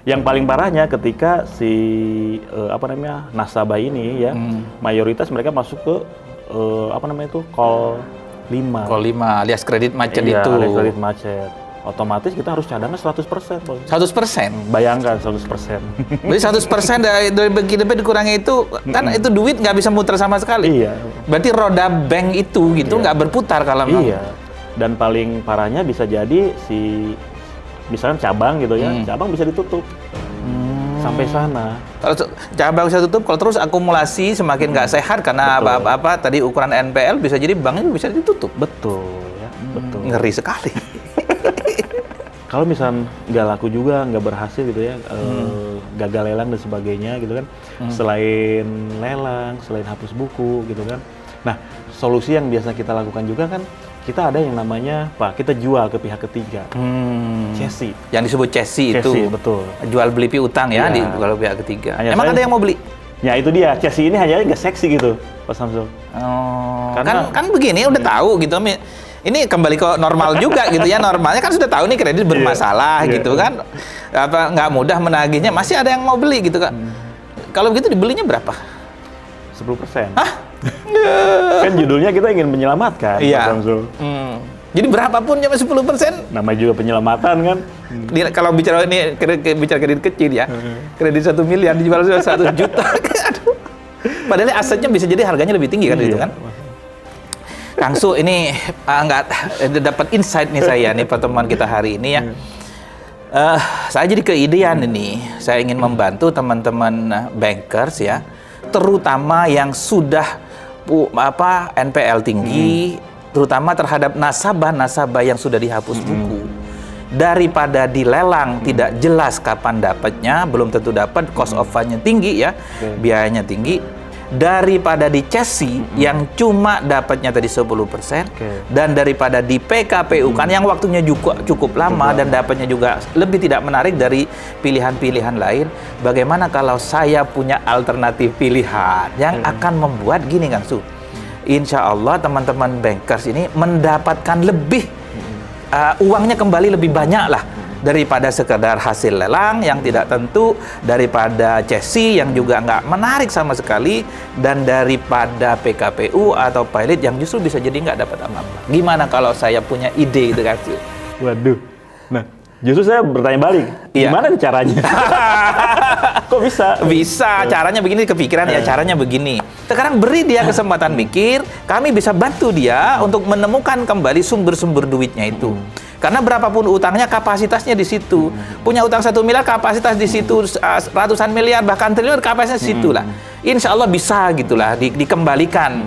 Yang paling parahnya ketika si nasabah ini ya, mayoritas mereka masuk ke call 5. Call 5 alias kredit macet Iya, itu. alias kredit macet. Otomatis kita harus cadangan 100%, Bang. 100%. Bayangkan 100%. Jadi 100% dari begitu dikurangi itu kan itu duit nggak bisa muter sama sekali. Iya. Berarti roda bank itu gitu nggak berputar kalau memang. Iya. Dan paling parahnya bisa jadi misalkan cabang gitu ya, cabang bisa ditutup. Sampai sana. Kalau cabang bisa tutup, kalau terus akumulasi semakin nggak sehat karena apa tadi ukuran NPL bisa jadi banknya bisa ditutup. Betul ya, betul. Ngeri sekali. Kalau misal nggak laku juga, nggak berhasil gitu ya, gagal lelang dan sebagainya gitu kan, selain lelang, selain hapus buku gitu kan. Nah, solusi yang biasa kita lakukan juga kan, kita ada yang namanya, kita jual ke pihak ketiga. Cesi. Yang disebut cesi itu. Betul. Jual beli utang ya, di kalau pihak ketiga. Emang ada yang mau beli? Ya itu dia, cesi ini hanya nggak seksi gitu, Pak Samsul. Karena kan begini, udah tahu gitu. Ini kembali ke normal juga gitu ya. Normalnya kan sudah tahu nih kredit bermasalah gitu kan. Apa nggak mudah menagihnya, masih ada yang mau beli gitu kan. Kalau begitu dibelinya berapa? 10%. Hah? Kan judulnya kita ingin menyelamatkan, Pak Samsul. Jadi berapapun cuma 10%? Namanya juga penyelamatan kan. Kalau bicara kredit kecil ya, kredit 1 miliar dijual 1 juta. Aduh. Padahal asetnya bisa jadi harganya lebih tinggi kan gitu kan. Kang Su, ini nggak dapat insight nih saya nih pertemuan kita hari ini ya. Saya jadi keidean ini. Saya ingin membantu teman-teman bankers ya, terutama yang sudah NPL tinggi, terutama terhadap nasabah-nasabah yang sudah dihapus buku. Daripada dilelang tidak jelas kapan dapatnya, belum tentu dapat, cost of fund-nya tinggi ya, biayanya tinggi. Daripada di cesi yang cuma dapatnya tadi 10%, dan daripada di PKPU kan yang waktunya juga cukup lama dan dapatnya juga lebih tidak menarik dari pilihan-pilihan lain. Bagaimana kalau saya punya alternatif pilihan yang akan membuat gini Kang Su, insya Allah teman-teman bankers ini mendapatkan lebih uangnya kembali lebih banyak lah daripada sekedar hasil lelang yang tidak tentu, daripada cesi yang juga nggak menarik sama sekali, dan daripada PKPU atau pilot yang justru bisa jadi nggak dapat apa-apa. Gimana kalau saya punya ide itu Kang Su? Waduh, nah justru saya bertanya balik, gimana caranya? Kok bisa? Bisa, caranya begini, kepikiran ya, caranya begini. Sekarang beri dia kesempatan mikir, kami bisa bantu dia untuk menemukan kembali sumber-sumber duitnya itu. Karena berapapun utangnya, kapasitasnya di situ. Punya utang 1 miliar, kapasitas di situ ratusan miliar, bahkan triliun, kapasitasnya di situ lah. Insya Allah bisa gitulah, dikembalikan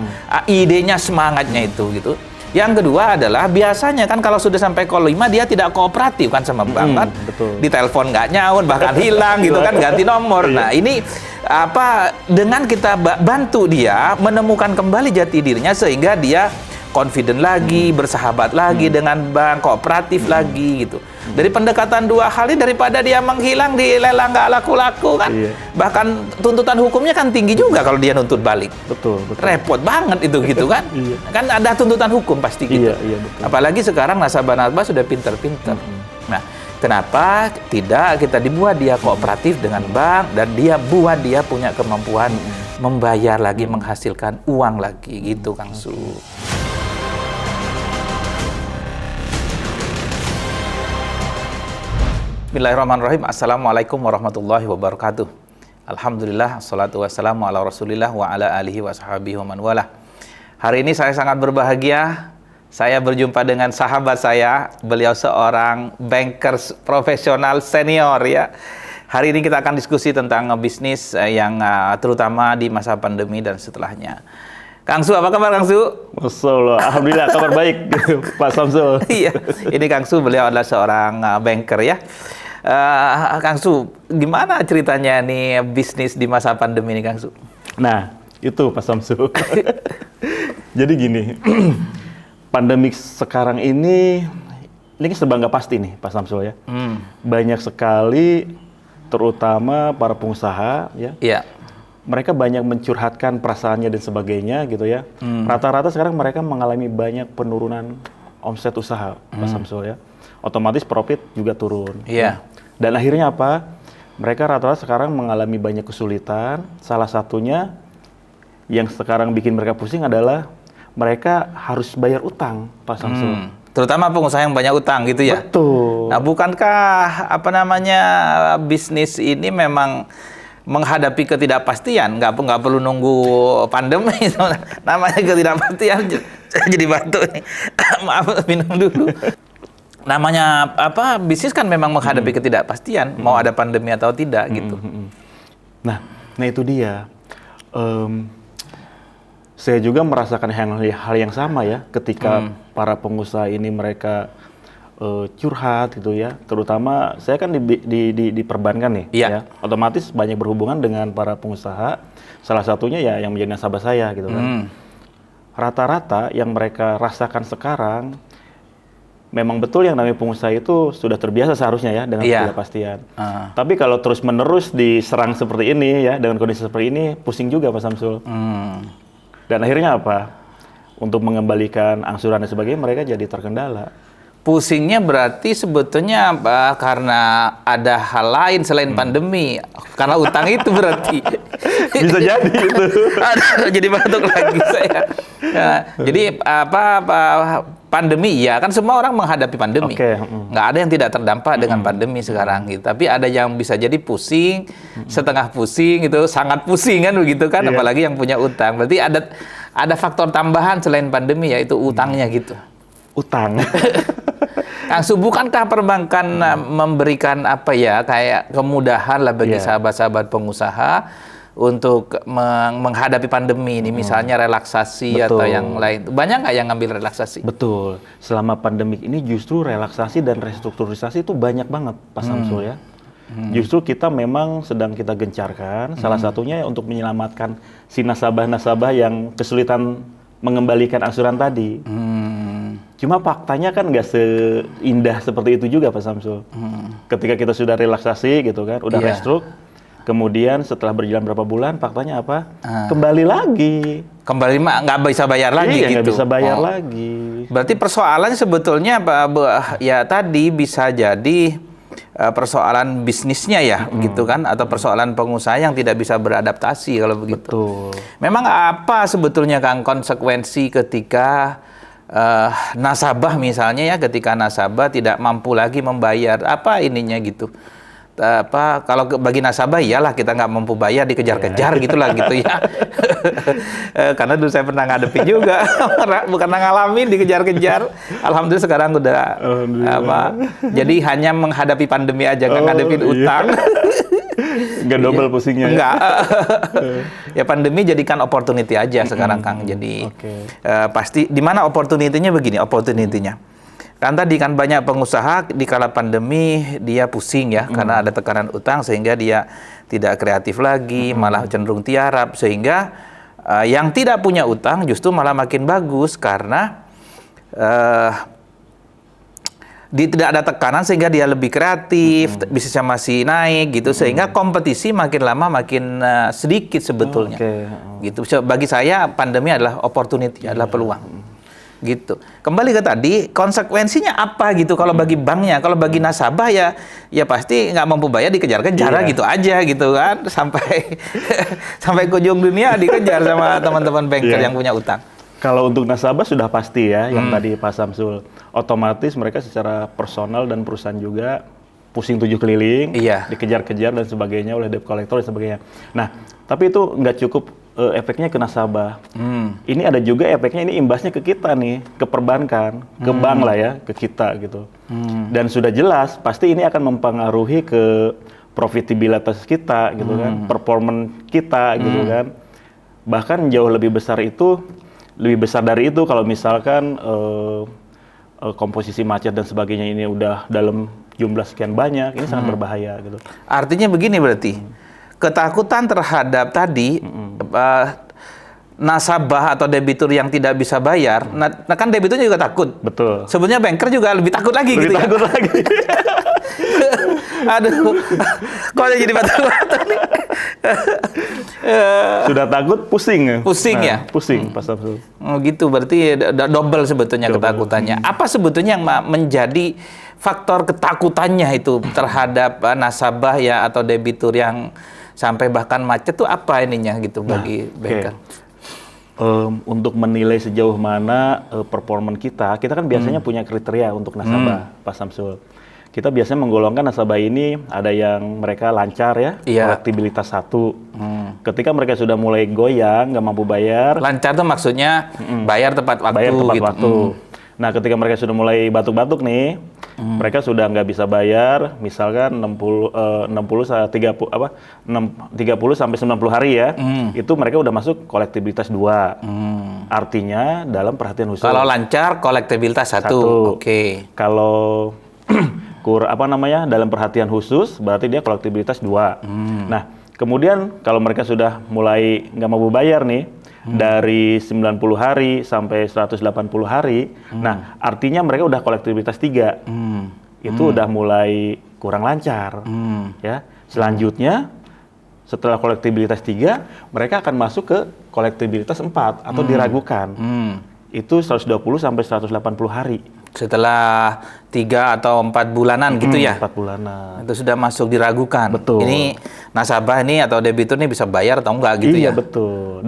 idenya, semangatnya itu gitu. Yang kedua adalah biasanya kan kalau sudah sampai call 5 dia tidak kooperatif kan sama bank kan. Ditelepon nggak nyaut, bahkan hilang gitu kan, ganti nomor. Nah ini dengan kita bantu dia menemukan kembali jati dirinya sehingga dia confident lagi, bersahabat lagi dengan bank, kooperatif lagi gitu. Dari pendekatan dua hal ini, daripada dia menghilang di lelang nggak laku-laku kan. Bahkan tuntutan hukumnya kan tinggi juga kalau dia nuntut balik. Betul. Repot banget itu gitu kan. Kan ada tuntutan hukum pasti gitu. Betul. Apalagi sekarang nasabah-nasabah sudah pinter-pinter. Nah, kenapa tidak kita dibuat dia kooperatif dengan bank dan dia buat dia punya kemampuan membayar lagi, menghasilkan uang lagi gitu Kang Su. Bismillahirrahmanirrahim. Assalamualaikum warahmatullahi wabarakatuh. Alhamdulillah, assalatu wassalamu ala rasulillah wa ala alihi wa sahbihi wa man walah. Hari ini saya sangat berbahagia. Saya berjumpa dengan sahabat saya. Beliau seorang bankers profesional senior ya. Hari ini kita akan diskusi tentang bisnis yang terutama di masa pandemi dan setelahnya. Kang Su, apa kabar Kang Su? Masyaallah, alhamdulillah kabar baik Pak Samsul. Iya, ini Kang Su, beliau adalah seorang banker ya. Kang Su, gimana ceritanya nih bisnis di masa pandemi ini Kang Su? Nah, itu Pak Samsul. Jadi gini, pandemi sekarang ini serba nggak pasti nih Pak Samsul ya. Banyak sekali, terutama para pengusaha ya. Iya. Mereka banyak mencurhatkan perasaannya dan sebagainya gitu ya. Rata-rata sekarang mereka mengalami banyak penurunan omset usaha, Pak Samsul ya. Otomatis profit juga turun. Iya. Dan akhirnya apa? mereka rata-rata sekarang mengalami banyak kesulitan. Salah satunya yang sekarang bikin mereka pusing adalah mereka harus bayar utang, Pak Samsul. Terutama pengusaha yang banyak utang gitu ya. Betul. Nah, bukankah bisnis ini memang menghadapi ketidakpastian? Nggak perlu nunggu pandemi. Namanya ketidakpastian. Jadi batuk nih. Maaf, minum dulu. Namanya bisnis kan memang menghadapi ketidakpastian, mau ada pandemi atau tidak gitu. Nah itu dia. Saya juga merasakan hal yang sama ya, ketika para pengusaha ini mereka curhat gitu ya. Terutama saya kan di perbankan nih, ya. Otomatis banyak berhubungan dengan para pengusaha. Salah satunya ya yang menjadi nasabah saya gitu kan. Rata-rata yang mereka rasakan sekarang, memang betul yang namanya pengusaha itu sudah terbiasa seharusnya ya dengan ketidakpastian. Tapi kalau terus-menerus diserang seperti ini ya, dengan kondisi seperti ini, pusing juga Pak Samsul. Dan akhirnya apa? Untuk mengembalikan angsuran dan sebagainya, mereka jadi terkendala. Pusingnya berarti sebetulnya karena ada hal lain selain pandemi. Karena utang itu berarti. Bisa jadi itu. Jadi batuk lagi saya. Nah, jadi pandemi ya kan semua orang menghadapi pandemi. Nggak ada yang tidak terdampak dengan pandemi sekarang gitu. Tapi ada yang bisa jadi pusing, setengah pusing gitu, sangat pusing kan begitu kan, apalagi yang punya utang. Berarti ada faktor tambahan selain pandemi yaitu utangnya gitu. Utang. Bukankah perbankan memberikan kayak kemudahan lah bagi sahabat-sahabat pengusaha untuk menghadapi pandemi ini, misalnya relaksasi atau yang lain. Banyak nggak yang ngambil relaksasi? Betul. Selama pandemik ini justru relaksasi dan restrukturisasi itu banyak banget, Pak Samsul ya. Justru kita memang sedang kita gencarkan, salah satunya untuk menyelamatkan si nasabah-nasabah yang kesulitan mengembalikan angsuran tadi. Cuma faktanya kan nggak seindah seperti itu juga, Pak Samsul. Ketika kita sudah relaksasi gitu kan, udah restruk, kemudian setelah berjalan berapa bulan, faktanya apa? Kembali lagi. Kembali nggak bisa bayar lagi gitu? Nggak bisa bayar lagi. Berarti persoalannya sebetulnya ya tadi bisa jadi persoalan bisnisnya ya, gitu kan? Atau persoalan pengusaha yang tidak bisa beradaptasi kalau begitu. Betul. Memang apa sebetulnya Kang konsekuensi ketika nasabah misalnya ya, ketika nasabah tidak mampu lagi membayar ininya gitu? Kalau bagi nasabah iyalah kita nggak mampu bayar, dikejar-kejar gitulah gitu ya. Karena dulu saya pernah ngadepin juga, bukan ngalamin dikejar-kejar. Alhamdulillah sekarang udah jadi hanya menghadapi pandemi aja, nggak ngadepin utang. Nggak double pusingnya. Nggak. Ya pandemi jadikan opportunity aja sekarang Kang. Jadi pasti di mana opportunity-nya begini, opportunity-nya. Kan tadi kan banyak pengusaha di kala pandemi dia pusing ya karena ada tekanan utang sehingga dia tidak kreatif lagi, malah cenderung tiarap, sehingga yang tidak punya utang justru malah makin bagus karena tidak ada tekanan sehingga dia lebih kreatif, bisnisnya masih naik gitu, sehingga kompetisi makin lama makin sedikit sebetulnya. Gitu. Bagi saya pandemi adalah opportunity, adalah peluang. Gitu. Kembali ke tadi, konsekuensinya apa gitu kalau bagi banknya, kalau bagi nasabah ya pasti nggak mampu bayar, dikejar-kejar gitu aja gitu kan, sampai sampai ke ujung dunia dikejar sama teman-teman banker yang punya utang. Kalau untuk nasabah sudah pasti ya, yang tadi Pak Samsul, otomatis mereka secara personal dan perusahaan juga pusing 7 keliling, dikejar-kejar dan sebagainya oleh debt collector dan sebagainya. Nah, tapi itu nggak cukup efeknya ke nasabah. Ini ada juga efeknya, ini imbasnya ke kita nih, ke perbankan, ke bank lah ya, ke kita gitu. Dan sudah jelas, pasti ini akan mempengaruhi ke profitabilitas kita gitu kan, performance kita gitu kan. Bahkan jauh lebih besar dari itu kalau misalkan komposisi macet dan sebagainya ini udah dalam jumlah sekian banyak, ini sangat berbahaya gitu. Artinya begini berarti, ketakutan terhadap tadi nasabah atau debitur yang tidak bisa bayar, nah kan debiturnya juga takut. Betul. Sebenarnya banker juga lebih takut lagi lebih gitu takut lagi. Aduh, kok jadi batuk-batuk nih? Sudah takut, pusing. Pusing ya? Pusing, Pak Samsul. Oh gitu, berarti double sebetulnya ketakutannya. Apa sebetulnya yang menjadi faktor ketakutannya itu terhadap nasabah ya atau debitur yang sampai bahkan macet tuh apa ininya gitu bagi banker? Untuk menilai sejauh mana performa kita kan biasanya punya kriteria untuk nasabah, Pak Samsul. Kita biasanya menggolongkan nasabah ini ada yang mereka lancar ya, kolektibilitas 1. Ketika mereka sudah mulai goyang, nggak mampu bayar. Lancar tuh maksudnya bayar tepat waktu. Bayar tepat gitu. waktu. Nah, ketika mereka sudah mulai batuk-batuk nih, mereka sudah nggak bisa bayar, misalkan 30 sampai 90 hari ya, itu mereka udah masuk kolektibilitas 2. Artinya dalam perhatian khusus. Kalau lancar kolektibilitas 1. Oke. Kalau dalam perhatian khusus berarti dia kolektibilitas 2. Nah, kemudian kalau mereka sudah mulai nggak mau bayar nih, dari 90 hari sampai 180 hari, nah artinya mereka udah kolektibilitas 3. Itu udah mulai kurang lancar. Ya. Selanjutnya, setelah kolektibilitas 3, mereka akan masuk ke kolektibilitas 4 atau diragukan. Itu 120 sampai 180 hari. Setelah 3 atau 4 bulanan gitu ya? 4 bulanan. Itu sudah masuk diragukan. Betul. Ini nasabah ini atau debitur ini bisa bayar atau enggak gitu ya? Iya, betul.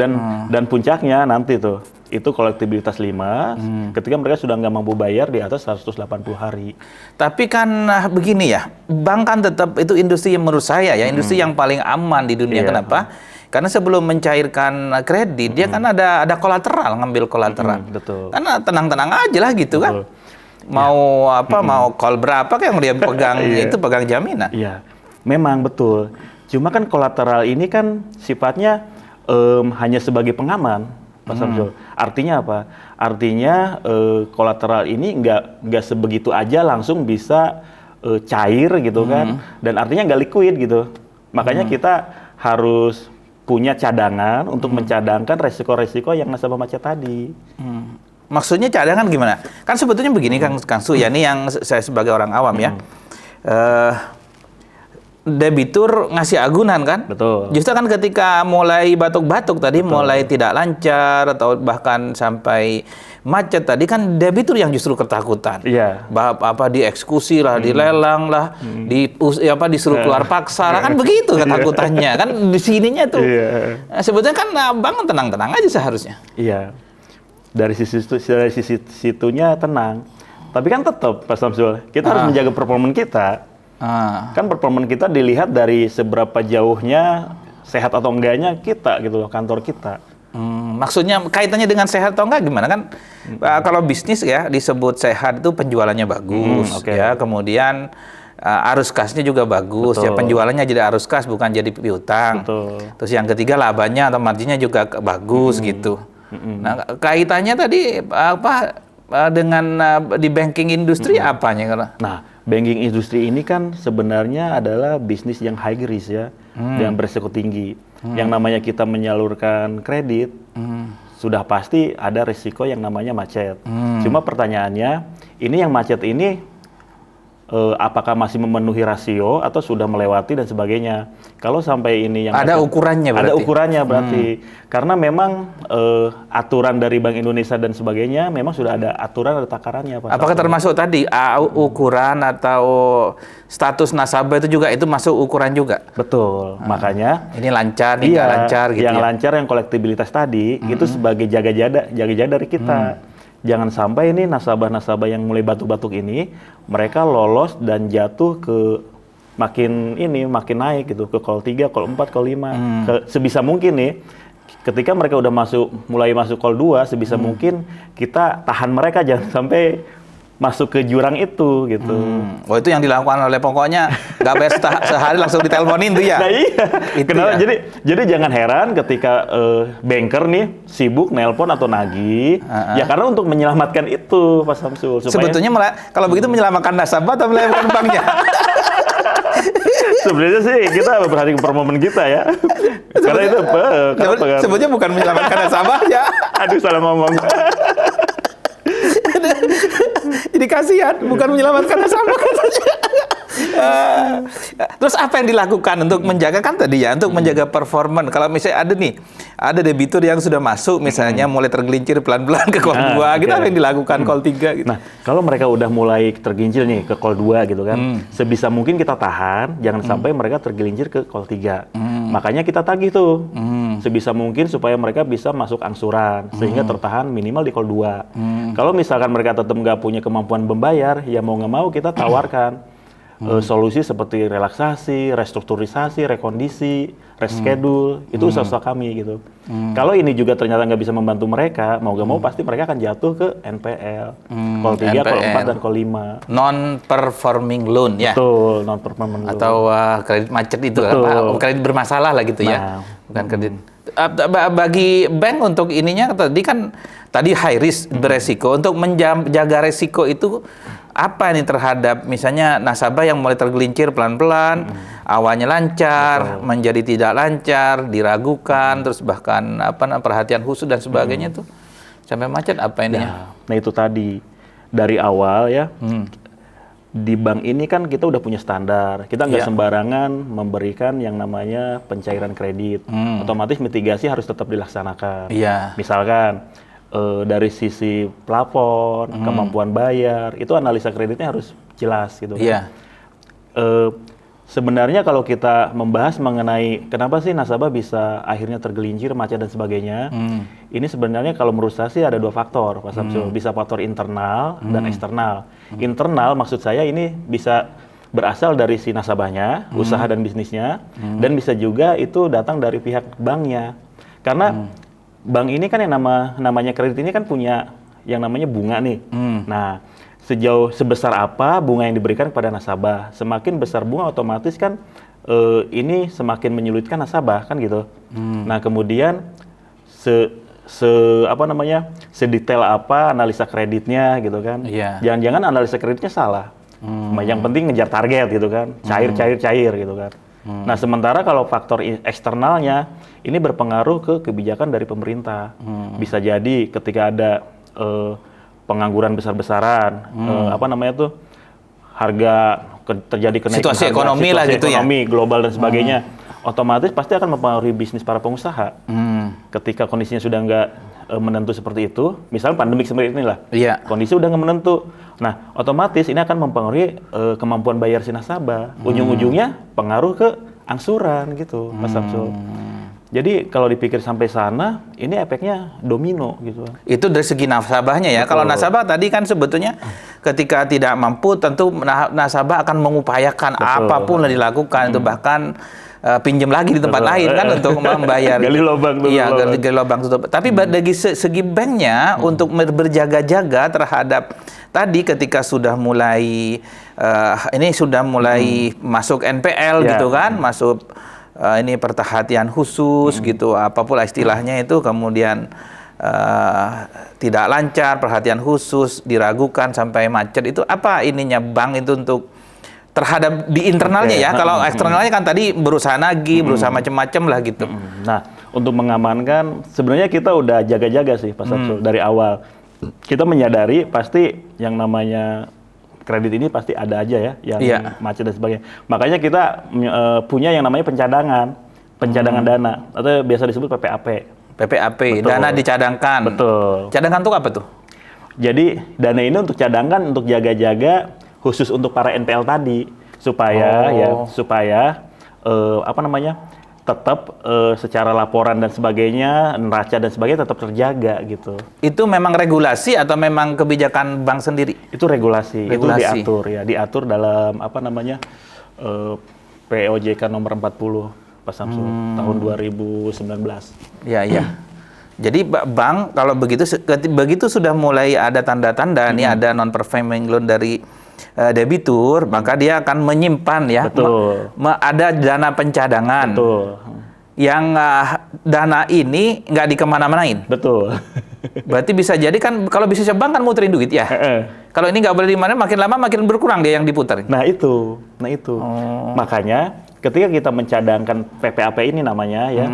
Dan puncaknya nanti tuh, itu kolektibilitas 5, ketika mereka sudah nggak mampu bayar di atas 180 hari. Tapi kan begini ya, bank kan tetap itu industri yang menurut saya ya, industri yang paling aman di dunia. Kenapa? Karena sebelum mencairkan kredit, dia kan ada kolateral, ngambil kolateral. Betul. Karena tenang-tenang aja lah gitu kan. Mau mau call berapa yang dia pegang, itu pegang jaminan. Iya, memang betul. Cuma kan kolateral ini kan sifatnya hanya sebagai pengaman, Pak Samsul. Artinya apa? Artinya kolateral ini nggak sebegitu aja langsung bisa cair gitu kan, dan artinya nggak liquid gitu. Makanya kita harus punya cadangan untuk mencadangkan resiko-resiko yang nasabah macet tadi. Maksudnya cadangan gimana? Kan sebetulnya begini Kang Su, ya ini yang saya sebagai orang awam ya. Debitur ngasih agunan kan? Betul. Justru kan ketika mulai batuk-batuk tadi, mulai tidak lancar atau bahkan sampai macet tadi kan debitur yang justru ketakutan. Iya. Dieksekusi lah, dilelang lah, disuruh keluar paksa lah, kan begitu ketakutannya. Kan di sininya tuh. Nah, sebetulnya kan bank tenang-tenang aja seharusnya. Iya. Dari sisi situnya tenang. Tapi kan tetap Pak Samsul, kita harus menjaga performa kita. Kan performa kita dilihat dari seberapa jauhnya sehat atau enggaknya kita gitu loh, kantor kita. Maksudnya kaitannya dengan sehat atau enggak gimana kan? Kalau bisnis ya disebut sehat itu penjualannya bagus, ya. Kemudian arus kasnya juga bagus, ya penjualannya jadi arus kas bukan jadi piutang. Terus yang ketiga labanya atau marginnya juga bagus gitu. Nah kaitannya tadi dengan di banking industri apanya? Nah, banking industri ini kan sebenarnya adalah bisnis yang high risk ya, yang berisiko tinggi. Yang namanya kita menyalurkan kredit, sudah pasti ada risiko yang namanya macet. Cuma pertanyaannya, ini yang macet ini apakah masih memenuhi rasio atau sudah melewati dan sebagainya. Kalau sampai ini yang ada ukurannya berarti. Ada ukurannya berarti. Karena memang aturan dari Bank Indonesia dan sebagainya memang sudah ada aturan, ada takarannya, Pak. Apakah termasuk tadi ukuran atau status nasabah itu juga itu masuk ukuran juga? Betul. Makanya ini lancar, ini nggak lancar gitu. Yang lancar yang kolektibilitas tadi itu sebagai jaga-jaga dari kita. Jangan sampai ini nasabah-nasabah yang mulai batuk-batuk ini mereka lolos dan jatuh ke makin naik gitu, ke call 3, call 4, call 5. Sebisa mungkin nih ketika mereka udah mulai masuk call 2, sebisa mungkin kita tahan mereka jangan sampai masuk ke jurang itu gitu. Oh itu yang dilakukan oleh pokoknya nggak bayar sehari langsung diteleponin tuh ya? Nah iya. Kenapa? Ya? Jadi jangan heran ketika banker nih sibuk nelpon atau nagih, ya karena untuk menyelamatkan itu Pak Samsul. Sebetulnya kalau begitu menyelamatkan nasabah atau menyelamatkan banknya? Sebenarnya sih kita berhati performa kita ya. Karena itu sebetulnya bukan menyelamatkan nasabah ya. Aduh salah ngomong. Jadi kasihan, bukan menyelamatkan nasabah katanya. Terus apa yang dilakukan untuk menjaga kan tadi ya, untuk menjaga performa. Kalau misalnya ada debitur yang sudah masuk misalnya mulai tergelincir pelan-pelan ke call 2 gitu, apa yang dilakukan call 3 gitu. Nah, kalau mereka udah mulai tergelincir nih ke call 2 gitu kan, sebisa mungkin kita tahan, jangan sampai mereka tergelincir ke call 3. Makanya kita tagih tuh. Sebisa mungkin supaya mereka bisa masuk angsuran sehingga tertahan minimal di call 2. Kalau misalkan mereka tetap nggak punya kemampuan membayar, ya mau nggak mau kita tawarkan solusi seperti relaksasi, restrukturisasi, rekondisi, reschedule, itu usaha-usaha kami gitu. Kalau ini juga ternyata nggak bisa membantu mereka, mau nggak mau pasti mereka akan jatuh ke NPL, call 3, call 4, dan call 5. Non-performing loan ya? Betul, non-performing loan. Atau kredit macet itu, kredit bermasalah lah gitu ya? Bukan kredit. Bagi bank untuk ininya tadi high risk, beresiko. Untuk menjaga resiko itu apa nih terhadap misalnya nasabah yang mulai tergelincir pelan-pelan, awalnya lancar, menjadi tidak lancar, diragukan, terus bahkan perhatian khusus dan sebagainya tuh sampai macet apa ininya? Nah itu tadi dari awal ya. Di bank ini kan kita udah punya standar, kita nggak sembarangan memberikan yang namanya pencairan kredit. Otomatis mitigasi harus tetap dilaksanakan. Misalkan dari sisi plafon, kemampuan bayar, itu analisa kreditnya harus jelas gitu kan. Sebenarnya kalau kita membahas mengenai kenapa sih nasabah bisa akhirnya tergelincir, macet dan sebagainya, ini sebenarnya kalau menurut saya sih ada dua faktor, Pak Samsul. Bisa faktor internal dan eksternal. Internal maksud saya ini bisa berasal dari si nasabahnya, usaha dan bisnisnya, dan bisa juga itu datang dari pihak banknya. Karena bank ini kan yang namanya kredit ini kan punya yang namanya bunga nih. Nah, sebesar apa bunga yang diberikan kepada nasabah, semakin besar bunga otomatis kan ini semakin menyulitkan nasabah kan gitu. Nah kemudian sedetail apa analisa kreditnya gitu kan. Jangan-jangan analisa kreditnya salah. Yang penting ngejar target gitu kan, cair gitu kan. Nah sementara kalau faktor eksternalnya ini berpengaruh ke kebijakan dari pemerintah. Bisa jadi ketika ada pengangguran besar-besaran, harga terjadi kenaikan situasi ekonomi lah gitu ya, ekonomi global dan sebagainya, otomatis pasti akan mempengaruhi bisnis para pengusaha. Ketika kondisinya sudah nggak menentu seperti itu, misalnya pandemik seperti inilah, kondisi udah nggak menentu, nah otomatis ini akan mempengaruhi kemampuan bayar si nasabah. Ujung-ujungnya pengaruh ke angsuran gitu, Mas Samsul. Jadi kalau dipikir sampai sana, ini efeknya domino gitu. Itu dari segi nasabahnya ya. Betul. Kalau nasabah tadi kan sebetulnya ketika tidak mampu, tentu nasabah akan mengupayakan apapun yang dilakukan, itu bahkan pinjam lagi di tempat lain kan untuk membayar. Gali lubang tutup. Iya, gali lubang tutup. Tapi dari segi banknya untuk berjaga-jaga terhadap tadi ketika sudah mulai masuk NPL gitu kan, masuk ini perhatian khusus gitu, apapun istilahnya itu, kemudian tidak lancar, perhatian khusus, diragukan sampai macet, itu apa ininya bank itu untuk terhadap di internalnya ya. Kalau eksternalnya kan tadi berusaha nagih, berusaha macam-macam lah gitu. Nah, untuk mengamankan sebenarnya kita udah jaga-jaga sih Pak Samsul dari awal. Kita menyadari pasti yang namanya kredit ini pasti ada aja ya yang macet dan sebagainya. Makanya kita punya yang namanya pencadangan dana atau biasa disebut PPAP. PPAP, dana dicadangkan. Betul. Cadangan tuh apa tuh? Jadi dana ini untuk cadangan, untuk jaga-jaga khusus untuk para NPL tadi supaya tetap secara laporan dan sebagainya, neraca dan sebagainya tetap terjaga gitu. Itu memang regulasi atau memang kebijakan bank sendiri? Itu regulasi. Itu diatur dalam POJK nomor 40 Pak Samsul tahun 2019. Iya. Jadi bank kalau begitu sudah mulai ada tanda-tanda nih ada non-performing loan dari debitur, maka dia akan menyimpan ya. Betul. Ada dana pencadangan. Betul. Yang dana ini nggak dikemana-manain. Betul. Berarti bisa jadi kan kalau bisnis bank kan muterin duit ya. Kalau ini nggak boleh di mana, makin lama makin berkurang dia yang diputar. Nah itu. Makanya ketika kita mencadangkan PPAP ini namanya ya,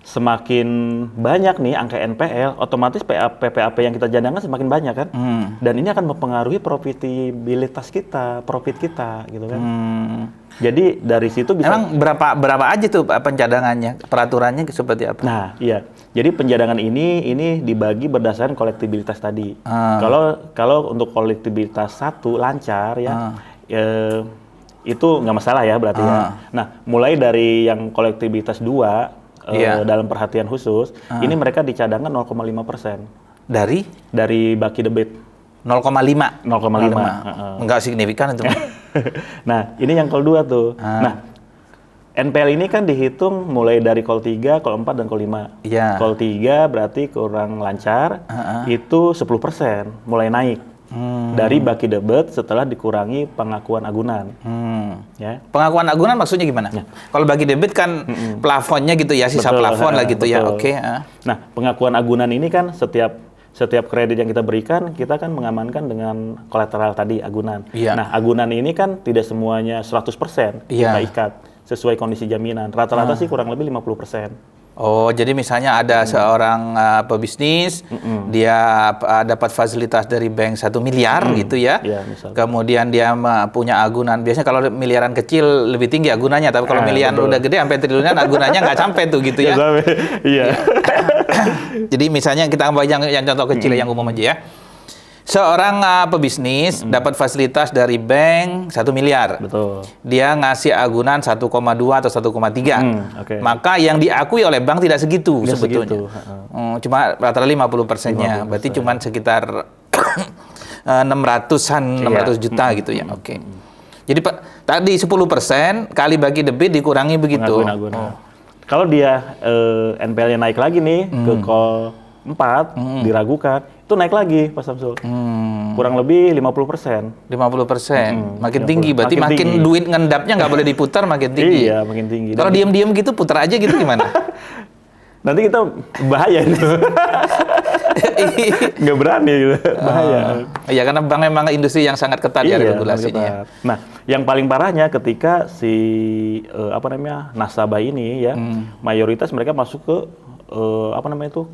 semakin banyak nih angka NPL, otomatis PPAP yang kita cadangkan semakin banyak kan. Dan ini akan mempengaruhi profitabilitas kita, profit kita gitu kan. Jadi dari situ bisa. Emang berapa aja tuh pencadangannya? Peraturannya seperti apa? Nah, iya. Jadi pencadangan ini dibagi berdasarkan kolektibilitas tadi. Kalau untuk kolektibilitas 1 lancar ya, itu nggak masalah ya berarti ya. Nah, mulai dari yang kolektibilitas 2 dalam perhatian khusus, ini mereka dicadangkan 0,5%. Dari baki debit. 0,5. 0,5. Enggak signifikan itu. Nah, ini yang call 2 tuh. Nah, NPL ini kan dihitung mulai dari call 3, call 4, dan call 5. Iya. Call 3 berarti kurang lancar, itu 10% mulai naik. Dari baki debit setelah dikurangi pengakuan agunan. Ya. Pengakuan agunan maksudnya gimana? Kalau bagi debit kan plafonnya gitu ya, sisa plafon lah gitu ya. Oke. Nah, pengakuan agunan ini kan setiap kredit yang kita berikan, kita kan mengamankan dengan kolateral tadi, agunan. Iya. Nah, agunan ini kan tidak semuanya 100% kita ikat sesuai kondisi jaminan. Rata-rata sih kurang lebih 50%. Oh, jadi misalnya ada seorang pebisnis, dia dapat fasilitas dari bank 1 miliar gitu ya. Ya, misalnya. Kemudian dia punya agunan. Biasanya kalau miliaran kecil lebih tinggi agunannya, tapi kalau miliaran udah gede sampai triliunan agunannya nggak sampai tuh gitu ya. Iya. Jadi misalnya kita ambil yang contoh kecil yang umum aja ya. Seorang pebisnis dapat fasilitas dari bank 1 miliar. Betul. Dia ngasih agunan 1,2 atau 1,3. Okay. Maka yang diakui oleh bank tidak segitu sebetulnya. Cuma rata-rata 50%-nya. Berarti cuma sekitar 600 juta gitu ya. Oke. Jadi tadi 10% kali bagi debit dikurangi begitu. Kalau dia NPL-nya naik lagi nih ke call 4, diragukan, itu naik lagi Pak Samsul. Kurang lebih 50%. 50%. Makin tinggi, berarti makin duit ngendapnya nggak boleh diputar, makin tinggi. Iya, makin tinggi. Kalau diam-diam gitu, putar aja gitu gimana? Nanti kita bahaya nih. Nggak berani gitu. Bahaya. Iya, karena bank memang industri yang sangat ketat ya regulasinya. Nah, yang paling parahnya ketika si nasabah ini ya, mayoritas mereka masuk ke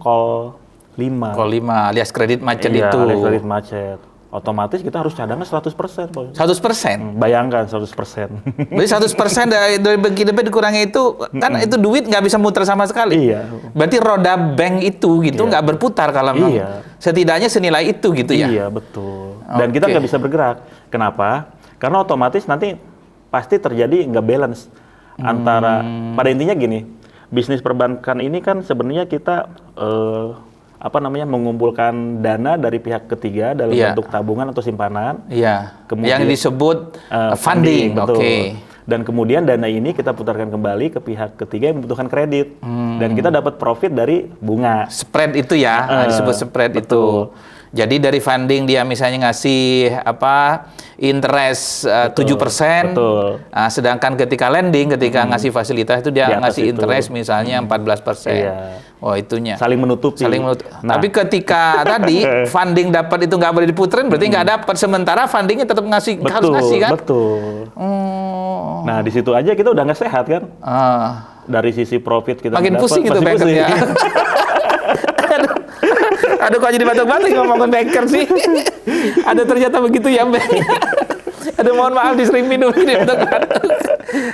call 5. Call 5 alias kredit macet itu. Alias kredit macet. Otomatis kita harus cadangnya 100%. 100%? Bayangkan 100%. Berarti 100% dari bagi debit dikurangi itu, kan itu duit nggak bisa muter sama sekali. Iya. Berarti roda bank itu gitu nggak berputar kalau memang setidaknya senilai itu gitu ya? Iya, betul. Dan kita nggak bisa bergerak. Kenapa? Karena otomatis nanti pasti terjadi nggak balance antara, pada intinya gini, bisnis perbankan ini kan sebenarnya kita mengumpulkan dana dari pihak ketiga dalam bentuk tabungan atau simpanan. Iya. Kemudian, yang disebut funding. Oke. Dan kemudian dana ini kita putarkan kembali ke pihak ketiga yang membutuhkan kredit. Dan kita dapat profit dari bunga. Spread itu ya, disebut spread itu. Jadi dari funding dia misalnya ngasih interest 7%. Betul. Sedangkan ketika lending, ketika ngasih fasilitas itu dia ngasih interest misalnya 14%. Iya. Oh, itunya. Saling menutupi. Nah. Tapi ketika tadi funding dapat itu nggak boleh diputerin, berarti nggak dapat. Sementara fundingnya tetap harus ngasih kan? Betul. Nah, di situ aja kita udah nggak sehat kan? Dari sisi profit kita makin pusing gitu banker ya. Aduh, kok jadi batuk-batuk ngomongin banker sih. Ada ternyata begitu ya, Bang. Aduh, mohon maaf disering minum ini batuk-batuk.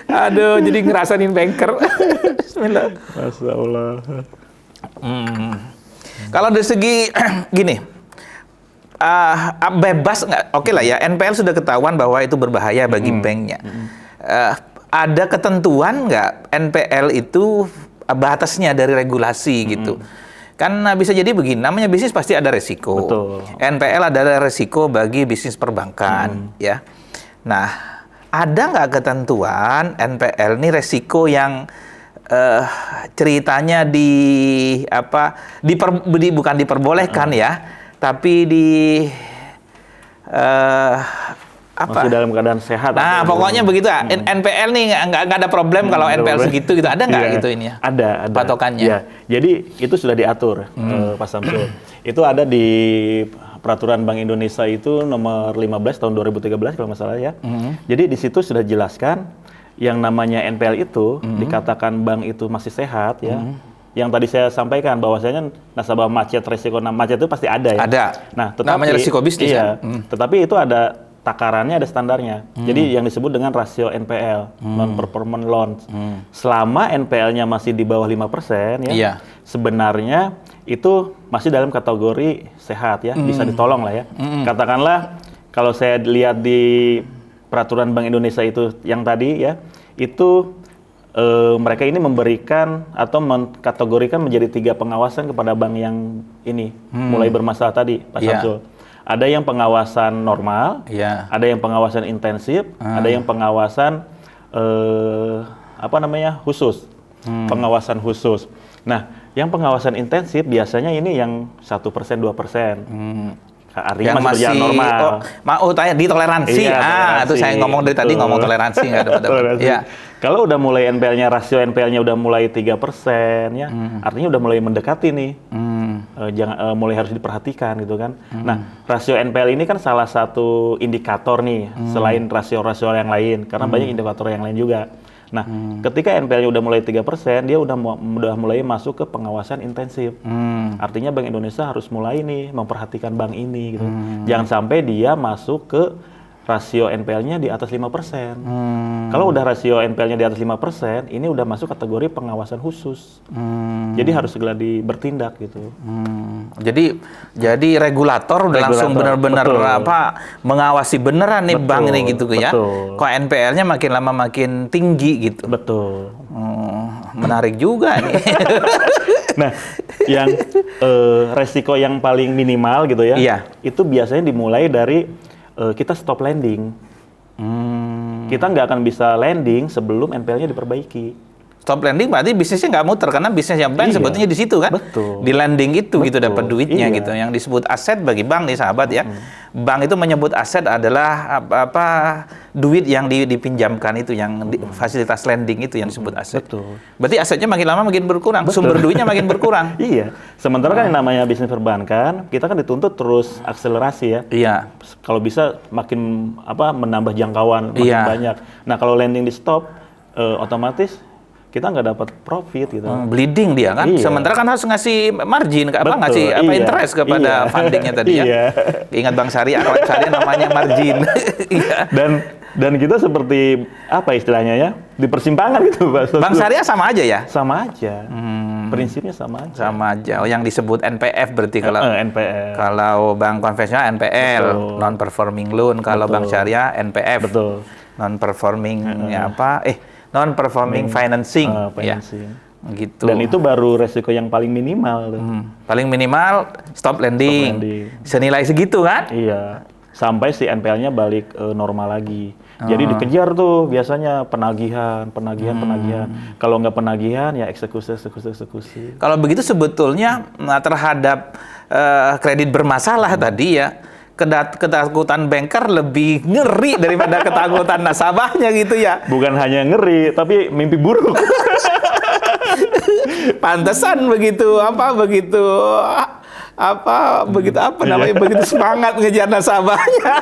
Aduh, jadi ngerasain banker. Bismillah. Masya Allah. Kalau dari segi gini, bebas nggak? Oke lah ya, NPL sudah ketahuan bahwa itu berbahaya bagi banknya. Ada ketentuan nggak NPL itu batasnya dari regulasi gitu? Kan bisa jadi begini, namanya bisnis pasti ada resiko. Betul. NPL ada resiko bagi bisnis perbankan, ya. Nah, ada nggak ketentuan NPL ini resiko yang ceritanya bukan diperbolehkan ya, tapi masih dalam keadaan sehat. Nah, pokoknya begitu. NPL nih nggak ada problem kalau NPL segitu gitu. Ada nggak gitu ini ya? Ada. Patokannya. Ya. Jadi itu sudah diatur, Pak Samsul. Itu ada di Peraturan Bank Indonesia itu nomor 15 tahun 2013 kalau nggak salah ya. Jadi di situ sudah dijelaskan yang namanya NPL itu dikatakan bank itu masih sehat ya. yang tadi saya sampaikan bahwasanya nasabah macet, resiko macet itu pasti ada ya. Ada. Nah, tetapi namanya resiko bisnis iya, ya. tetapi itu ada takarannya, ada standarnya. Jadi yang disebut dengan rasio NPL, non-performing loans. Selama NPL-nya masih di bawah 5% ya, Iya. sebenarnya itu masih dalam kategori sehat ya, bisa ditolong lah ya. Katakanlah kalau saya lihat di peraturan Bank Indonesia itu yang tadi ya, itu mereka ini memberikan atau mengkategorikan menjadi 3 pengawasan kepada bank yang ini mulai bermasalah tadi, Pak Samsul. Ada yang pengawasan normal, ada yang pengawasan intensif, ada yang pengawasan khusus, pengawasan khusus. Nah, yang pengawasan intensif biasanya ini yang 1%, 2%. Artinya yang masih berjalan normal. Mau tanya di toleransi. Iya, itu saya ngomong dari tadi ngomong toleransi nggak ada. Iya. Kalau udah mulai NPL-nya, rasio NPL-nya udah mulai 3% ya, artinya udah mulai mendekati nih. Mulai harus diperhatikan gitu kan. Nah, rasio NPL ini kan salah satu indikator nih selain rasio-rasio yang lain, karena banyak indikator yang lain juga. Nah, ketika NPL-nya udah mulai 3%, dia udah mulai masuk ke pengawasan intensif. Artinya Bank Indonesia harus mulai nih memperhatikan bank ini gitu. Jangan sampai dia masuk ke rasio NPL-nya di atas 5%. Kalau udah rasio NPL-nya di atas 5%, ini udah masuk kategori pengawasan khusus. Jadi harus segera bertindak gitu. Jadi regulator udah langsung benar-benar mengawasi beneran nih bank ini gitu ya. Kok NPL-nya makin lama makin tinggi gitu. Betul. Menarik juga nih. Nah, yang resiko yang paling minimal gitu ya, itu biasanya dimulai dari kita stop lending. Kita nggak akan bisa lending sebelum NPL-nya diperbaiki. Stop lending berarti bisnisnya nggak muter, karena bisnisnya bank sebetulnya di situ kan. Betul. Di lending itu gitu dapat duitnya gitu. Yang disebut aset bagi bank nih sahabat ya. Bank itu menyebut aset adalah duit yang dipinjamkan itu, yang fasilitas lending itu yang disebut aset. Betul. Berarti asetnya makin lama makin berkurang, sumber duitnya makin berkurang. Iya. Sementara kan yang namanya bisnis perbankan, kita kan dituntut terus akselerasi ya. Iya. Kalau bisa makin menambah jangkauan makin banyak. Nah, kalau lending di stop, otomatis kita nggak dapat profit gitu. Bleeding dia kan. Sementara kan harus ngasih margin, ngasih interest kepada fundingnya tadi ya. Ingat Bank Syariah, namanya margin. Dan kita seperti apa istilahnya ya, di persimpangan gitu Pak. Bank Syariah sama aja ya? Sama aja. Prinsipnya sama aja. Sama aja. Yang disebut NPF berarti kalau NPF. Kalau bank konvensional NPL, non performing loan. Kalau Bank Syariah NPF. Betul. Non performing non-performing financing. Financing. Ya. Gitu. Dan itu baru resiko yang paling minimal. Paling minimal stop lending. Senilai segitu kan? Iya. Sampai si NPL-nya balik normal lagi. Jadi dikejar tuh biasanya penagihan. Kalau nggak penagihan ya eksekusi. Kalau begitu sebetulnya terhadap kredit bermasalah tadi ya, ketakutan banker lebih ngeri daripada ketakutan nasabahnya gitu ya. Bukan hanya ngeri, tapi mimpi buruk. Pantesan begitu begitu semangat ngejar nasabahnya.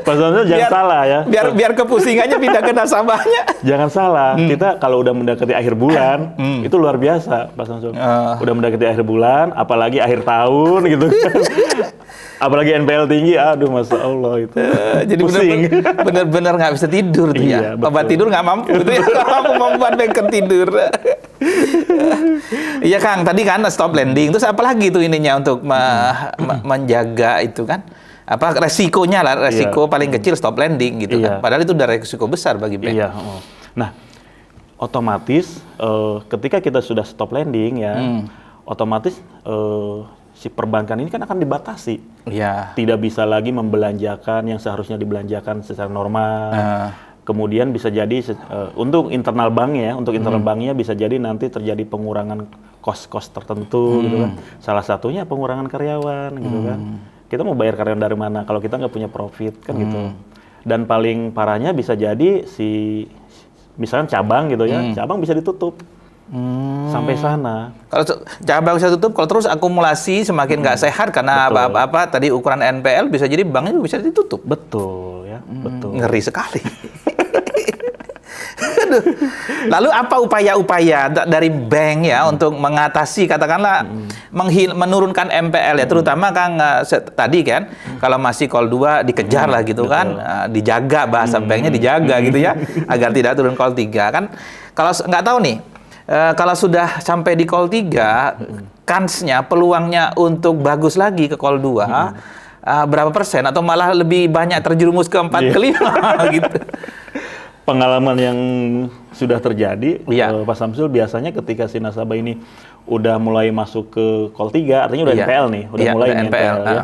Pasalnya jangan salah ya. Biar kepusingannya pindah ke nasabahnya. Jangan salah, kita kalau udah mendekati akhir bulan, itu luar biasa Pak Samsul. Udah mendekati akhir bulan, apalagi akhir tahun gitu kan. Apalagi NPL tinggi, aduh Masya Allah itu. Jadi benar-benar nggak bisa tidur tuh ya. Obat tidur nggak mampu tuh ya. Mampu membuat banker tidur. Iya Kang, tadi kan stop lending. Terus apa lagi tuh ininya untuk menjaga itu kan? Resikonya lah, paling kecil stop lending gitu kan. Padahal itu udah resiko besar bagi bank. Iya. Nah, otomatis ketika kita sudah stop lending ya, otomatis si perbankan ini kan akan dibatasi. Iya. Tidak bisa lagi membelanjakan yang seharusnya dibelanjakan secara normal. Kemudian bisa jadi untuk internal banknya, banknya bisa jadi nanti terjadi pengurangan kos-kos tertentu gitu kan. Salah satunya pengurangan karyawan gitu kan. Kita mau bayar karyawan dari mana kalau kita nggak punya profit kan gitu. Dan paling parahnya bisa jadi misalnya cabang gitu ya, cabang bisa ditutup. Sampai sana. Kalau cabang bisa tutup, kalau terus akumulasi semakin nggak sehat karena apa-apa tadi ukuran NPL bisa jadi banknya bisa ditutup. Betul ya, betul. Ngeri sekali. Lalu apa upaya-upaya dari bank ya untuk mengatasi katakanlah menurunkan NPL ya, terutama kan tadi kan kalau masih call 2 dikejar lah gitu kan, dijaga bahasa banknya dijaga gitu ya agar tidak turun call 3 kan. Kalau nggak tahu nih kalau sudah sampai di call 3 kansnya peluangnya untuk bagus lagi ke call 2 berapa persen atau malah lebih banyak terjerumus ke 4 ke 5 gitu. Pengalaman yang sudah terjadi, Pak Samsul, biasanya ketika si nasabah ini udah mulai masuk ke call 3, artinya udah NPL nih, udah mulai NPL ya.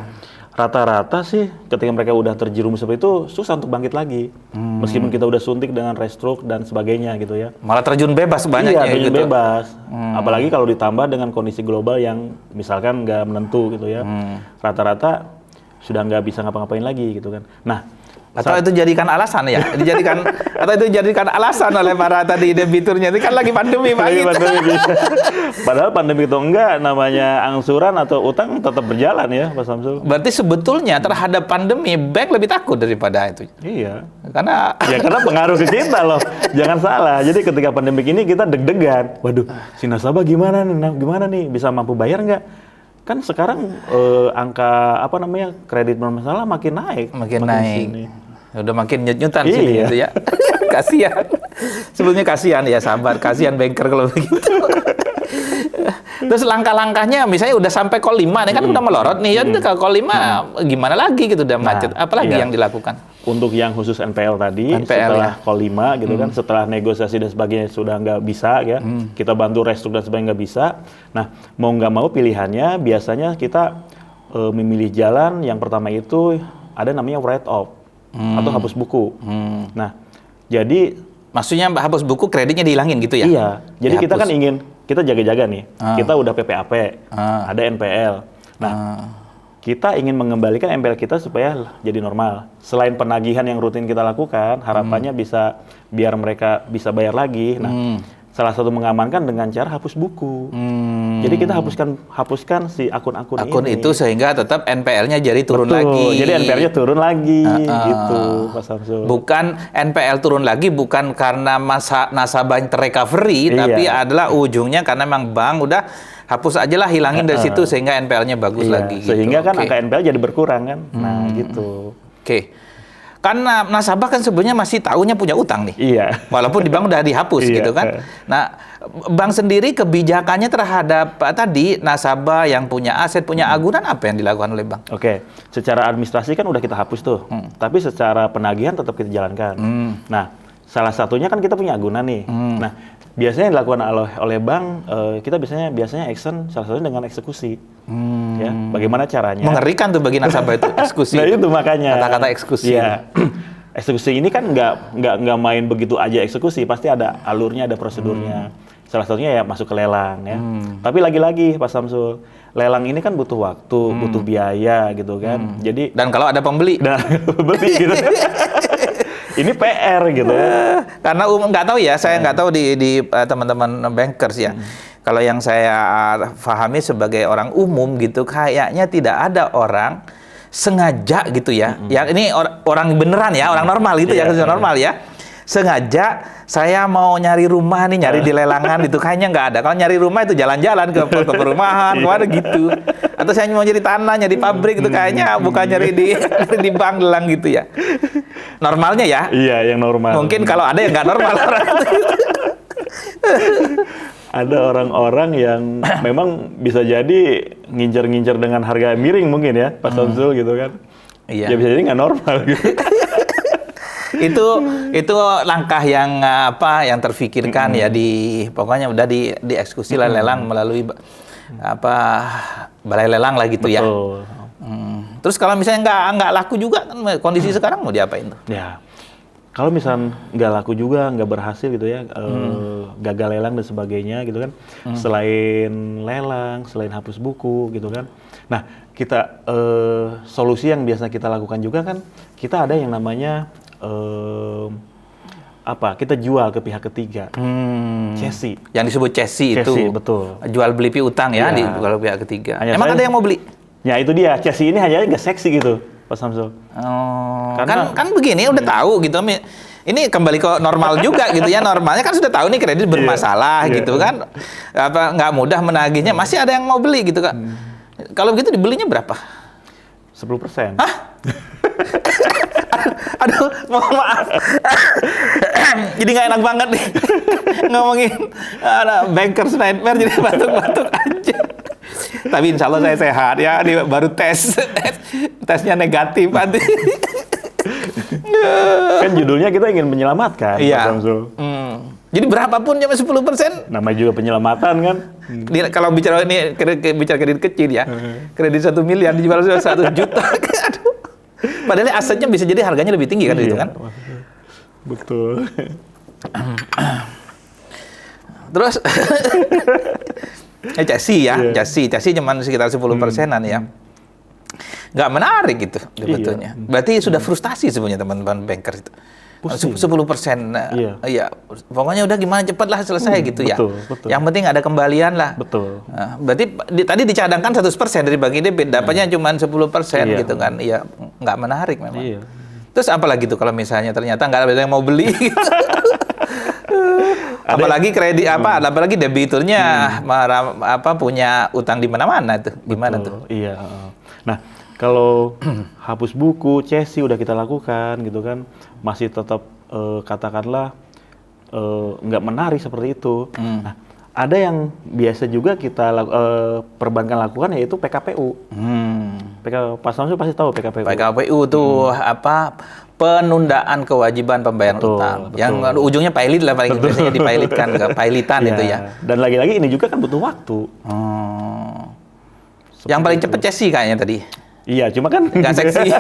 Rata-rata sih ketika mereka udah terjerumus seperti itu susah untuk bangkit lagi. Meskipun kita udah suntik dengan restruk dan sebagainya gitu ya. Malah terjun bebas banyaknya terjun gitu. bebas. Apalagi kalau ditambah dengan kondisi global yang misalkan nggak menentu gitu ya. Rata-rata sudah nggak bisa ngapa-ngapain lagi gitu kan. Nah, atau itu jadikan alasan ya, atau itu dijadikan alasan oleh para tadi debiturnya, ini kan lagi pandemi Pak. Padahal pandemi itu enggak, namanya angsuran atau utang tetap berjalan ya Pak Samsul. Berarti sebetulnya terhadap pandemi bank lebih takut daripada itu. Iya. Karena pengaruh ke kita loh. Jangan salah. Jadi ketika pandemi ini kita deg-degan. Waduh, si nasabah gimana nih? Bisa mampu bayar nggak? Kan sekarang angka kredit bermasalah makin naik. Makin naik. Sini. Udah makin nyut-nyutan sini gitu ya. Kasihan. Sebelumnya kasihan ya, sahabat. Kasihan banker kalau begitu. Terus langkah-langkahnya misalnya udah sampai call 5 nih kan udah melorot nih. Ya udah ke call 5 gimana lagi gitu udah macet. Apalagi yang dilakukan? Untuk yang khusus NPL tadi, setelah call 5 gitu kan, setelah negosiasi dan sebagainya sudah nggak bisa ya, kita bantu restruk dan sebagainya nggak bisa. Nah, mau nggak mau pilihannya biasanya kita memilih jalan yang pertama itu ada namanya write off atau hapus buku. Nah, jadi maksudnya hapus buku kreditnya dihilangin gitu ya? Iya, jadi kita kan kita jaga-jaga nih, kita udah PPAP, ada NPL. Nah, kita ingin mengembalikan NPL kita supaya jadi normal. Selain penagihan yang rutin kita lakukan, harapannya bisa biar mereka bisa bayar lagi. Nah, salah satu mengamankan dengan cara hapus buku. Jadi kita hapuskan si akun-akun ini. Itu sehingga tetap NPL-nya jadi turun lagi. Jadi NPL-nya turun lagi gitu, Pak Samsul. Bukan NPL turun lagi bukan karena nasabah terrecovery, tapi adalah ujungnya karena memang bank udah hapus aja lah, hilangin dari situ sehingga NPL-nya bagus lagi. Sehingga kan angka NPL jadi berkurang kan. Nah, gitu. Karena nasabah kan sebenarnya masih tahunya punya utang nih. Iya. Walaupun di bank udah dihapus gitu kan. Nah, bank sendiri kebijakannya terhadap tadi nasabah yang punya aset, punya agunan apa yang dilakukan oleh bank? Secara administrasi kan udah kita hapus tuh. Tapi secara penagihan tetap kita jalankan. Nah, salah satunya kan kita punya agunan nih. Nah, biasanya yang dilakukan oleh bank, kita biasanya action salah satunya dengan eksekusi. Ya, bagaimana caranya? Mengerikan tuh bagi nasabah itu eksekusi. Nah, itu makanya. Kata-kata eksekusi. Ya. Eksekusi ini kan nggak main begitu aja eksekusi, pasti ada alurnya, ada prosedurnya. Salah satunya ya masuk ke lelang ya. Tapi lagi-lagi Pak Samsul, lelang ini kan butuh waktu, butuh biaya gitu kan. Jadi dan kalau ada pembeli, gitu. Ini PR gitu. Karena nggak tahu ya, saya nggak tahu di teman-teman bankers ya. Kalau yang saya pahami sebagai orang umum gitu, kayaknya tidak ada orang sengaja gitu ya. Ya ini orang beneran ya, orang normal gitu ya, normal ya. Sengaja saya mau nyari rumah nih, nyari di lelangan itu kayaknya nggak ada. Kalau nyari rumah itu jalan-jalan ke perumahan, kemana gitu. Atau saya mau nyari tanah, nyari pabrik itu kayaknya bukan nyari di bank lelang gitu ya. Normalnya ya? Iya, yang normal. Mungkin kalau ada yang nggak normal orang itu. Ada orang-orang yang memang bisa jadi ngincer-ngincer dengan harga miring mungkin ya, Pak Samsul gitu kan. Iya. Ya bisa jadi nggak normal gitu. itu langkah yang yang terfikirkan ya pokoknya udah dieksekusi lah lelang melalui balai lelang lah gitu. Betul. Ya. Terus kalau misalnya nggak laku juga kan kondisi sekarang mau diapain tuh? Ya. Kalau misalnya nggak laku juga, nggak berhasil gitu ya, gagal lelang dan sebagainya gitu kan, selain lelang, selain hapus buku gitu kan. Nah, kita solusi yang biasa kita lakukan juga kan, kita ada yang namanya kita jual ke pihak ketiga, cesi. Yang disebut cesi itu, betul. Jual beli utang ya, di kalau pihak ketiga. Emang ada yang mau beli? Ya itu dia, cesi ini hanya nggak seksi gitu, Pak Samsul. Kan begini udah tahu gitu, ini kembali ke normal juga gitu ya. Normalnya kan sudah tahu nih kredit bermasalah gitu kan. Apa nggak mudah menagihnya, masih ada yang mau beli gitu kan. Kalau begitu dibelinya berapa? 10%. Hah? Aduh, mohon maaf. Jadi nggak enak banget nih ngomongin bankers nightmare, jadi batuk-batuk aja. Tapi insya Allah saya sehat ya. Ini baru tesnya negatif nanti. Kan judulnya kita ingin menyelamatkan, Pak Samsul. Jadi berapapun cuma 10%. Namanya juga penyelamatan kan. Kalau bicara ini bicara kredit kecil ya, kredit 1 miliar dijual 1 juta. Aduh. Padahal asetnya bisa jadi harganya lebih tinggi kan, gitu kan? Betul. Terus Chelsea cuma sekitar 10%-an ya. Nggak menarik gitu sebetulnya. Berarti sudah frustasi sebenarnya teman-teman banker itu. 10%. Iya. Pokoknya udah gimana cepatlah selesai gitu ya. Betul. Yang penting ada kembalian lah. Betul. Nah, berarti tadi dicadangkan 100% dari bagi debit, dapatnya cuma 10% gitu kan. Iya, nggak menarik memang. Iya. Terus apalagi tuh kalau misalnya ternyata nggak ada yang mau beli. Apalagi kredit apalagi debiturnya punya utang di mana-mana tuh. Gimana tuh? Iya. Nah, kalau hapus buku, Chelsea udah kita lakukan gitu kan, masih tetap katakanlah nggak menarik seperti itu. Nah, ada yang biasa juga kita perbankan lakukan, yaitu PKPU. Pak Samsul pasti tahu PKPU. PKPU tuh penundaan kewajiban pembayaran utang. Yang ujungnya pilot lah, paling biasanya dipilotkan ke pilotan itu ya. Dan lagi-lagi ini juga kan butuh waktu. Yang paling cepat Chelsea kayaknya tadi. Iya, cuma kan nggak seksi,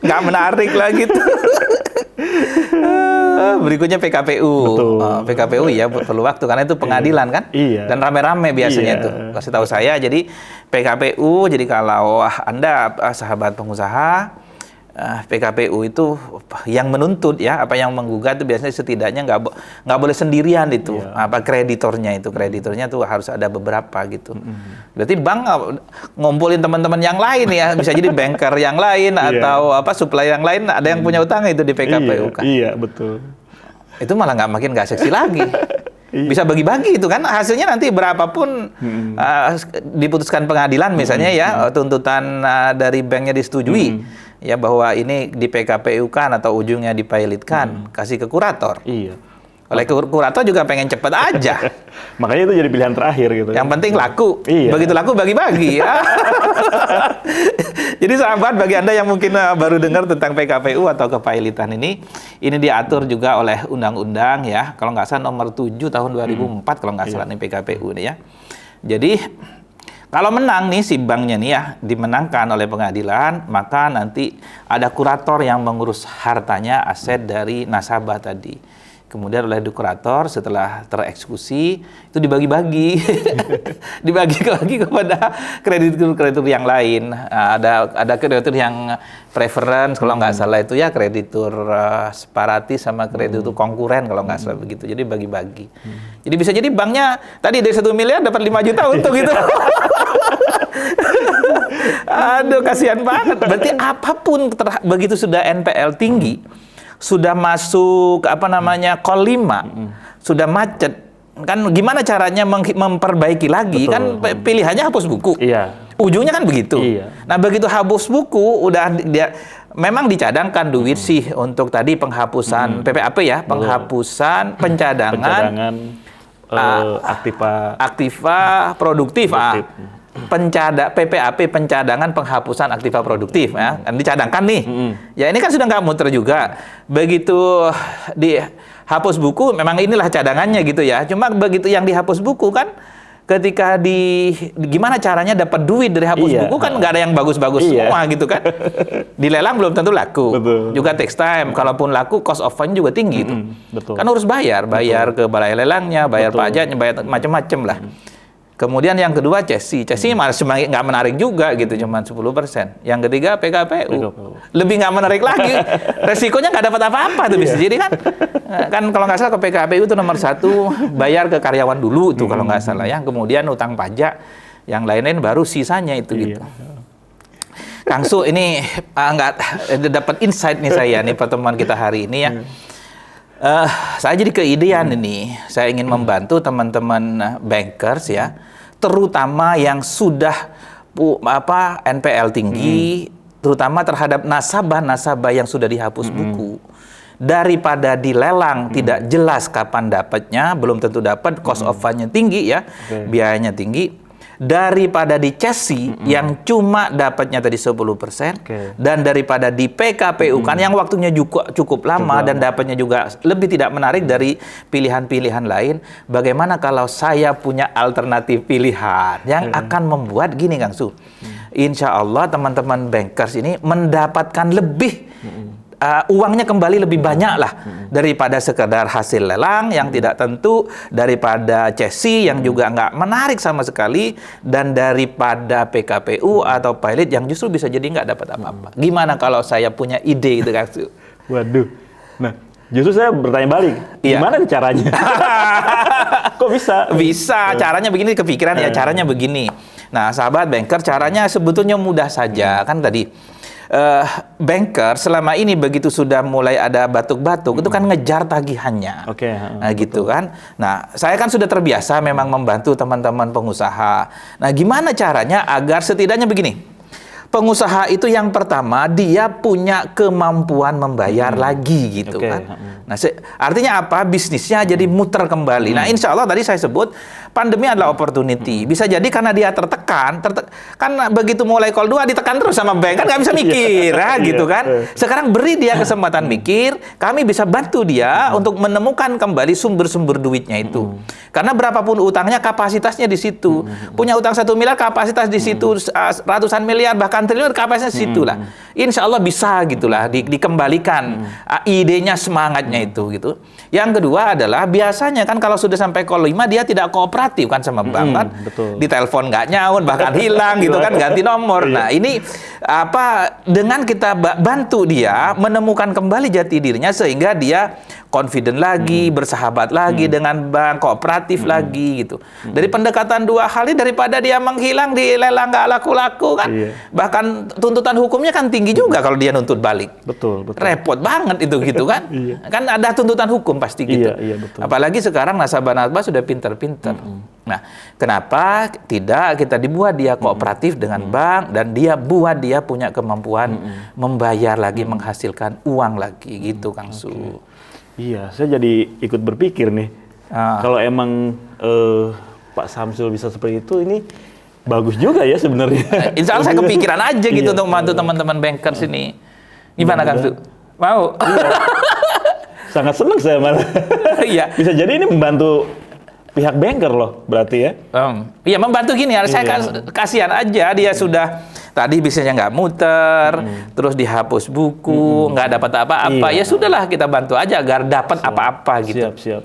nggak menarik lah gitu. Berikutnya PKPU. PKPU ya perlu waktu karena itu pengadilan kan. Iya. Dan rame-rame biasanya tuh. Kasih tahu saya, jadi PKPU, jadi kalau Anda sahabat pengusaha, PKPU itu yang menuntut ya, apa yang menggugat itu biasanya setidaknya nggak boleh sendirian itu. Kreditornya tuh harus ada beberapa gitu. Berarti bank ngumpulin teman-teman yang lain ya, bisa jadi banker yang lain atau supplier yang lain, ada yang punya utang itu di PKPU kan. Iya, betul. Itu malah makin nggak seksi lagi. Bisa bagi-bagi itu kan, hasilnya nanti berapapun diputuskan pengadilan misalnya ya, tuntutan dari banknya disetujui. Ya bahwa ini di PKPU kan atau ujungnya dipilotkan, kasih ke kurator. Iya. Oleh kurator juga pengen cepet aja. Makanya itu jadi pilihan terakhir gitu. Yang penting laku. Iya. Begitu laku bagi-bagi. Jadi sahabat, bagi Anda yang mungkin baru dengar tentang PKPU atau kepilotan ini diatur juga oleh undang-undang ya. Kalau nggak salah nomor 7 tahun 2004 kalau nggak salah nih PKPU ini ya. Jadi kalau menang nih si banknya nih ya, dimenangkan oleh pengadilan, maka nanti ada kurator yang mengurus hartanya, aset dari nasabah tadi. Kemudian oleh kurator setelah tereksekusi itu dibagi-bagi, dibagi lagi kepada kreditur-kreditur yang lain. Ada kreditur yang preference kalau nggak salah itu ya, kreditur separatis sama kreditur konkuren kalau nggak salah begitu. Jadi bagi-bagi. Jadi bisa jadi banknya tadi dari 1 miliar dapat 5 juta untung gitu. Aduh, kasihan banget. Berarti apapun begitu sudah NPL tinggi, sudah masuk call 5, sudah macet, kan gimana caranya memperbaiki lagi? Kan pilihannya hapus buku. Iya. Ujungnya kan begitu. Iya. Nah, begitu hapus buku udah dia memang dicadangkan duit sih untuk tadi penghapusan PPAP ya, penghapusan pencadangan aktiva produktif. PPAP pencadangan penghapusan aktiva produktif ya, kan dicadangkan nih. Ya ini kan sudah nggak muter juga. Begitu dihapus buku, memang inilah cadangannya gitu ya. Cuma begitu yang dihapus buku kan, ketika gimana caranya dapat duit dari hapus buku kan nggak ada yang bagus-bagus semua gitu kan. Dilelang belum tentu laku. Betul. Juga takes time. Kalaupun laku, cost of fund juga tinggi itu. Betul. Kan harus bayar ke balai lelangnya, bayar pajaknya, bayar macam-macam lah. Kemudian yang kedua Chelsea malah semakin nggak menarik juga gitu, cuma 10%. Yang ketiga PKPU. Lebih nggak menarik lagi. Resikonya nggak dapat apa-apa tuh bisa jadi kan. Kan kalau nggak salah ke PKPU itu nomor 1 bayar ke karyawan dulu tuh kalau nggak salah ya. Kemudian utang pajak, yang lain-lain baru sisanya itu gitu. Kang Su, ini nggak dapat insight nih saya nih pertemuan kita hari ini ya. Saya jadi keidean ini, saya ingin membantu teman-teman bankers ya, terutama yang sudah NPL tinggi, terutama terhadap nasabah-nasabah yang sudah dihapus buku. Daripada dilelang tidak jelas kapan dapatnya, belum tentu dapat, cost of fund-nya tinggi ya, biayanya tinggi. Daripada di CESI yang cuma dapatnya tadi 10%, dan daripada di PKPU kan yang waktunya juga cukup lama dan dapatnya juga lebih tidak menarik dari pilihan-pilihan lain. Bagaimana kalau saya punya alternatif pilihan yang akan membuat gini Kang Su, insya Allah teman-teman bankers ini mendapatkan lebih uangnya kembali lebih banyak lah daripada sekedar hasil lelang yang tidak tentu, daripada CESI yang juga nggak menarik sama sekali, dan daripada PKPU atau pilot yang justru bisa jadi nggak dapat apa-apa. Gimana kalau saya punya ide itu Kang Su? Waduh, nah justru saya bertanya balik, gimana caranya? Kok bisa? Bisa, caranya begini, kepikiran ya, caranya begini. Nah sahabat banker, caranya sebetulnya mudah saja, kan tadi banker selama ini begitu sudah mulai ada batuk-batuk itu kan ngejar tagihannya. Nah gitu kan. Nah, saya kan sudah terbiasa memang membantu teman-teman pengusaha. Nah, gimana caranya agar setidaknya begini? Pengusaha itu yang pertama dia punya kemampuan membayar lagi gitu kan. Nah, artinya apa? Bisnisnya jadi muter kembali. Nah, insya Allah tadi saya sebut pandemi adalah opportunity. Bisa jadi karena dia tertekan, kan begitu mulai call 2 ditekan terus sama bank, kan nggak bisa mikir, gitu kan. Sekarang beri dia kesempatan mikir, kami bisa bantu dia untuk menemukan kembali sumber-sumber duitnya itu. Karena berapapun utangnya, kapasitasnya di situ. Punya utang 1 miliar, kapasitas di situ ratusan miliar, bahkan triliun, kapasitas di situ lah. Insya Allah bisa gitulah, dikembalikan idenya, semangatnya itu gitu. Yang kedua adalah biasanya kan kalau sudah sampai call 5 dia tidak kooperatif kan sama bank kan. Di telepon nggak nyaut, bahkan hilang gitu kan, ganti nomor. Nah, ini dengan kita bantu dia menemukan kembali jati dirinya sehingga dia confident lagi, bersahabat lagi dengan bank, kooperatif lagi gitu. Dari pendekatan dua hal ini, daripada dia menghilang, dilelang nggak laku-laku kan. Bahkan tuntutan hukumnya kan tinggi juga kalau dia nuntut balik. Betul. Repot banget itu gitu kan. Kan ada tuntutan hukum pasti gitu. Betul. Apalagi sekarang nasabah-nasabah sudah pinter-pinter. Nah, kenapa tidak kita dibuat dia kooperatif dengan bank dan dia buat dia punya kemampuan membayar lagi, menghasilkan uang lagi gitu Kang Su. Iya, saya jadi ikut berpikir nih. Kalau emang Pak Samsul bisa seperti itu, ini bagus juga ya sebenarnya. Insya Allah saya kepikiran aja gitu untuk membantu teman-teman bankers ini. Gimana Kang Su? Mau? Sangat senang saya malah. Iya. Bisa jadi ini membantu pihak banker loh, berarti ya? Iya, membantu gini. Saya kasihan aja dia sudah tadi bisnisnya nggak muter, terus dihapus buku, nggak dapat apa-apa. Ya sudahlah, kita bantu aja agar dapat apa-apa gitu. Siap.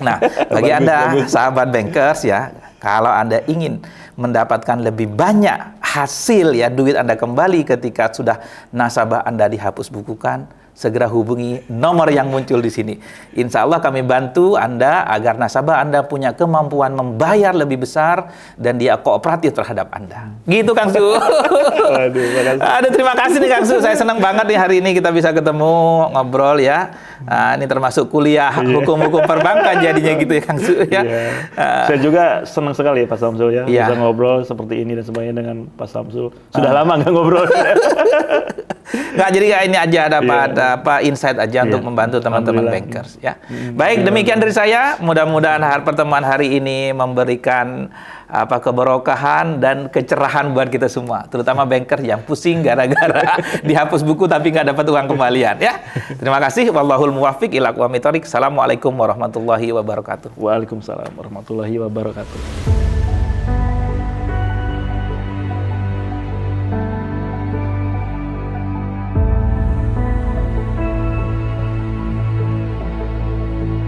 Nah, bagi Anda sahabat bankers ya, kalau Anda ingin mendapatkan lebih banyak hasil ya, duit Anda kembali ketika sudah nasabah Anda dihapus bukukan, segera hubungi nomor yang muncul di sini. Insya Allah kami bantu Anda agar nasabah Anda punya kemampuan membayar lebih besar dan dia kooperatif terhadap Anda. Gitu Kang Su. Aduh, terima kasih nih Kang Su. Saya senang banget nih hari ini kita bisa ketemu, ngobrol ya. Ini termasuk kuliah hukum-hukum perbankan jadinya gitu ya Kang Su ya. Saya juga senang sekali ya Pak Samsul ya. Bisa ngobrol seperti ini dan sebagainya dengan Pak Samsul. Sudah lama nggak ngobrol. Nggak, jadi ini aja ada insight aja untuk membantu teman-teman bankers ya. Baik, demikian dari saya. Mudah-mudahan pertemuan hari ini memberikan keberkahan dan kecerahan buat kita semua, terutama bankers yang pusing gara-gara dihapus buku tapi nggak dapat uang kembalian ya. Terima kasih. Wallahul muwaffiq ila aqwamit thoriq. Assalamualaikum warahmatullahi wabarakatuh. Waalaikumsalam warahmatullahi wabarakatuh.